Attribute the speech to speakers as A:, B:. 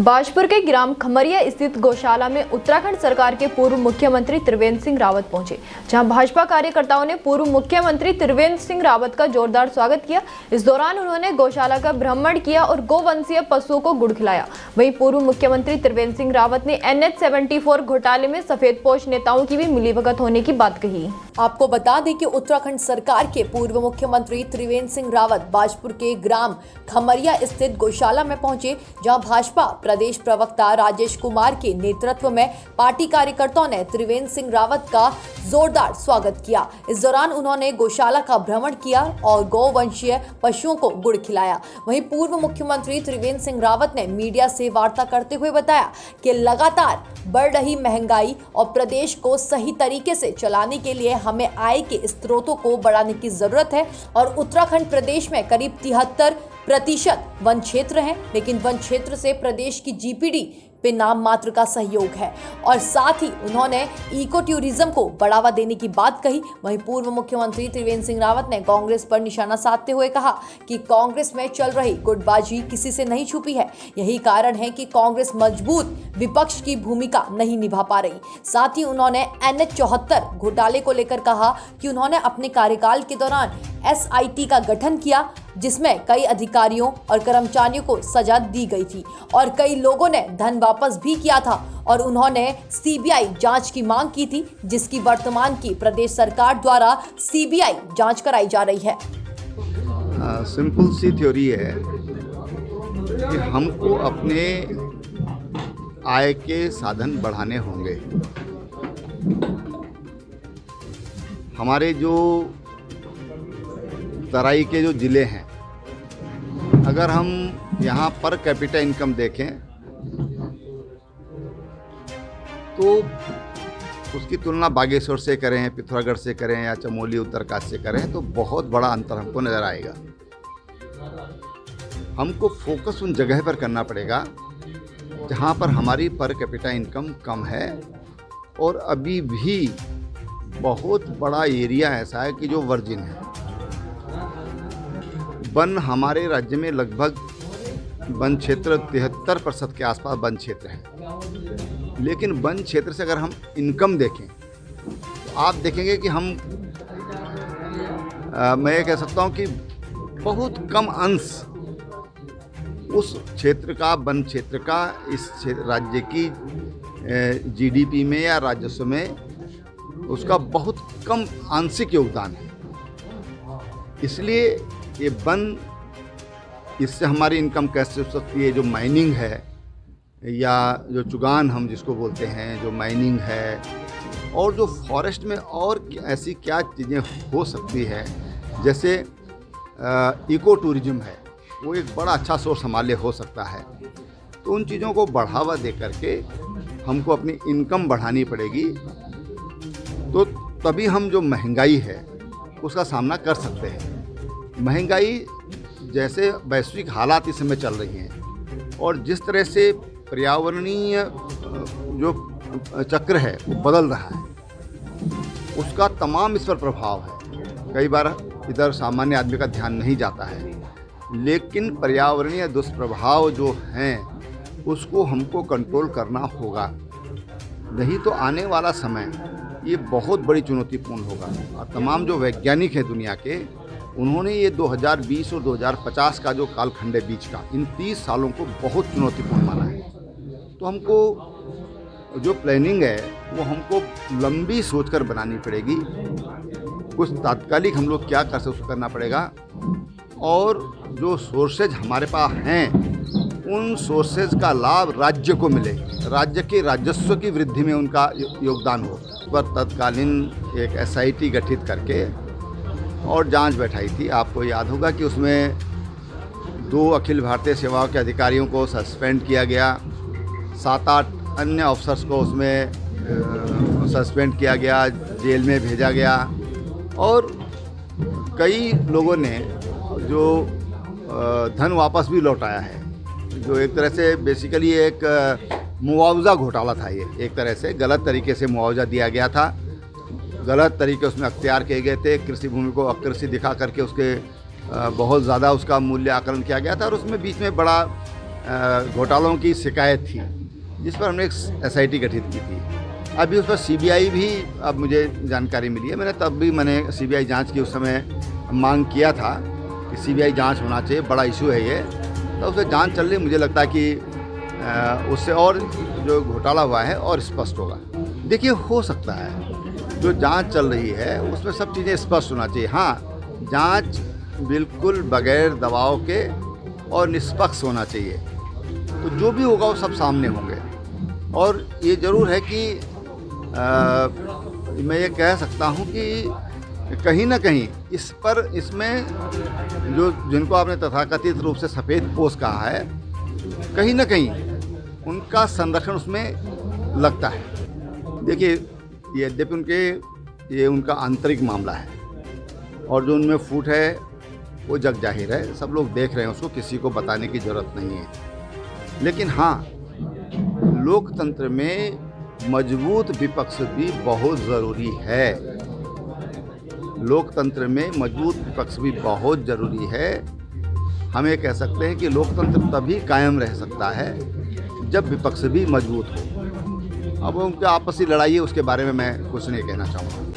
A: बाजपुर के ग्राम खमरिया स्थित गौशाला में उत्तराखंड सरकार के पूर्व मुख्यमंत्री त्रिवेंद्र सिंह रावत पहुंचे, जहां भाजपा कार्यकर्ताओं ने पूर्व मुख्यमंत्री त्रिवेंद्र सिंह रावत का जोरदार स्वागत किया। इस दौरान उन्होंने गौशाला का भ्रमण किया और गोवंशीय पशुओं को गुड़ खिलाया। वहीं पूर्व मुख्यमंत्री त्रिवेंद्र सिंह रावत ने NH-74 घोटाले में सफेदपोश नेताओं की भी मिलीभगत होने की बात कही।
B: आपको बता दें कि उत्तराखंड सरकार के पूर्व मुख्यमंत्री त्रिवेंद्र सिंह रावत बाजपुर के ग्राम खमरिया स्थित गौशाला में पहुंचे, जहां भाजपा प्रदेश प्रवक्ता राजेश कुमार के नेतृत्व में पार्टी कार्यकर्ताओं ने त्रिवेंद्र सिंह रावत का जोरदार स्वागत किया। इस दौरान उन्होंने गौशाला का भ्रमण किया और गौवंशीय पशुओं को गुड़ खिलाया। वहीं पूर्व मुख्यमंत्री त्रिवेंद्र सिंह रावत ने मीडिया से वार्ता करते हुए बताया कि लगातार बढ़ रही महंगाई और प्रदेश को सही तरीके से चलाने के लिए हमें आय के स्रोतों को बढ़ाने की जरूरत है और उत्तराखंड प्रदेश में करीब 73% वन क्षेत्र है, लेकिन वन क्षेत्र से प्रदेश की GPD पे नाम मात्र का सहयोग है। और साथ ही उन्होंने इको टूरिज्म को बढ़ावा देने की बात कही। वहीं पूर्व मुख्यमंत्री त्रिवेंद्र सिंह रावत ने कांग्रेस पर निशाना साधते हुए कहा कि कांग्रेस में चल रही गुटबाजी किसी से नहीं छुपी है, यही कारण है कि कांग्रेस मजबूत विपक्ष की भूमिका नहीं निभा पा रही। साथ ही उन्होंने NH-74 घोटाले को लेकर कहा कि उन्होंने अपने कार्यकाल के दौरान SIT का गठन किया, जिसमें कई अधिकारियों और कर्मचारियों को सजा दी गई थी और कई लोगों ने धन वापस भी किया था और उन्होंने CBI जांच की मांग की थी, जिसकी वर्तमान की प्रदेश सरकार द्वारा CBI जांच कराई जा रही है।
C: सिंपल सी थ्योरी है कि हमको अपने आय के साधन बढ़ाने होंगे। हमारे जो तराई के जो ज़िले हैं, अगर हम यहाँ पर कैपिटा इनकम देखें तो उसकी तुलना बागेश्वर से करें, पिथौरागढ़ से करें या चमोली उत्तरकाशी से करें तो बहुत बड़ा अंतर हमको नज़र आएगा। हमको फोकस उन जगह पर करना पड़ेगा जहाँ पर हमारी पर कैपिटा इनकम कम है और अभी भी बहुत बड़ा एरिया ऐसा है कि जो वर्जिन है। वन हमारे राज्य में लगभग वन क्षेत्र 73% के आसपास वन क्षेत्र है, लेकिन वन क्षेत्र से अगर हम इनकम देखें तो आप देखेंगे कि हम मैं ये कह सकता हूँ कि बहुत कम अंश उस क्षेत्र का, वन क्षेत्र का इस राज्य की GDP में या राजस्व में उसका बहुत कम आंशिक योगदान है। इसलिए ये वन, इससे हमारी इनकम कैसे हो सकती है? जो माइनिंग है या जो चुगान हम जिसको बोलते हैं, जो माइनिंग है और जो फॉरेस्ट में और ऐसी क्या चीज़ें हो सकती है, जैसे इको टूरिज्म है, वो एक बड़ा अच्छा सोर्स हमारे लिए हो सकता है। तो उन चीज़ों को बढ़ावा दे करके हमको अपनी इनकम बढ़ानी पड़ेगी, तो तभी हम जो महंगाई है उसका सामना कर सकते हैं। महंगाई जैसे वैश्विक हालात इस समय चल रही हैं और जिस तरह से पर्यावरणीय जो चक्र है वो बदल रहा है, उसका तमाम इस पर प्रभाव है। कई बार इधर सामान्य आदमी का ध्यान नहीं जाता है, लेकिन पर्यावरणीय दुष्प्रभाव जो हैं उसको हमको कंट्रोल करना होगा, नहीं तो आने वाला समय ये बहुत बड़ी चुनौतीपूर्ण होगा। और तमाम जो वैज्ञानिक हैं दुनिया के, उन्होंने ये 2020 और 2050 का जो कालखंड है बीच का, इन 30 सालों को बहुत चुनौतीपूर्ण माना है। तो हमको जो प्लानिंग है वो हमको लंबी सोचकर बनानी पड़ेगी। कुछ तात्कालिक हम लोग क्या कर सकते उसको करना पड़ेगा, और जो सोर्सेज हमारे पास हैं उन सोर्सेज का लाभ राज्य को मिले, राज्य के राजस्व की वृद्धि में उनका योगदान हो। पर तत्कालीन एक SIT गठित करके और जांच बैठाई थी। आपको याद होगा कि उसमें 2 अखिल भारतीय सेवाओं के अधिकारियों को सस्पेंड किया गया, 7-8 अन्य ऑफिसर्स को उसमें सस्पेंड किया गया, जेल में भेजा गया और कई लोगों ने जो धन वापस भी लौटाया है। जो एक तरह से बेसिकली एक मुआवजा घोटाला था, ये एक तरह से गलत तरीके से मुआवजा दिया गया था, गलत तरीके उसमें अख्तियार किए गए थे। कृषि भूमि को अकृषि दिखा करके उसके बहुत ज़्यादा उसका मूल्य आकलन किया गया था और उसमें बीच में बड़ा घोटालों की शिकायत थी, जिस पर हमने एक SIT गठित की थी। अभी उस पर CBI भी अब मुझे जानकारी मिली है। मैंने CBI जांच की उस समय मांग किया था कि CBI जांच होना चाहिए, बड़ा इशू है ये। तो उससे जांच चल रही, मुझे लगता है कि उससे और जो घोटाला हुआ है और स्पष्ट होगा। देखिए, हो सकता है जो जांच चल रही है उसमें सब चीज़ें स्पष्ट होना चाहिए। हाँ, जांच बिल्कुल बगैर दबाव के और निष्पक्ष होना चाहिए, तो जो भी होगा वो सब सामने होंगे। और ये ज़रूर है कि मैं ये कह सकता हूँ कि कहीं ना कहीं इसमें जो जिनको आपने तथाकथित रूप से सफ़ेद पोश कहा है, कहीं ना कहीं उनका संरक्षण उसमें लगता है। देखिए, यद्यपि ये उनका आंतरिक मामला है और जो उनमें फूट है वो जग जाहिर है, सब लोग देख रहे हैं उसको, किसी को बताने की ज़रूरत नहीं है। लेकिन हाँ, लोकतंत्र में मजबूत विपक्ष भी बहुत ज़रूरी है। लोकतंत्र में मजबूत विपक्ष भी बहुत ज़रूरी है। हम ये कह सकते हैं कि लोकतंत्र तभी कायम रह सकता है जब विपक्ष भी मजबूत हो। अब उनकी आपसी लड़ाई है, उसके बारे में मैं कुछ नहीं कहना चाहूँगा।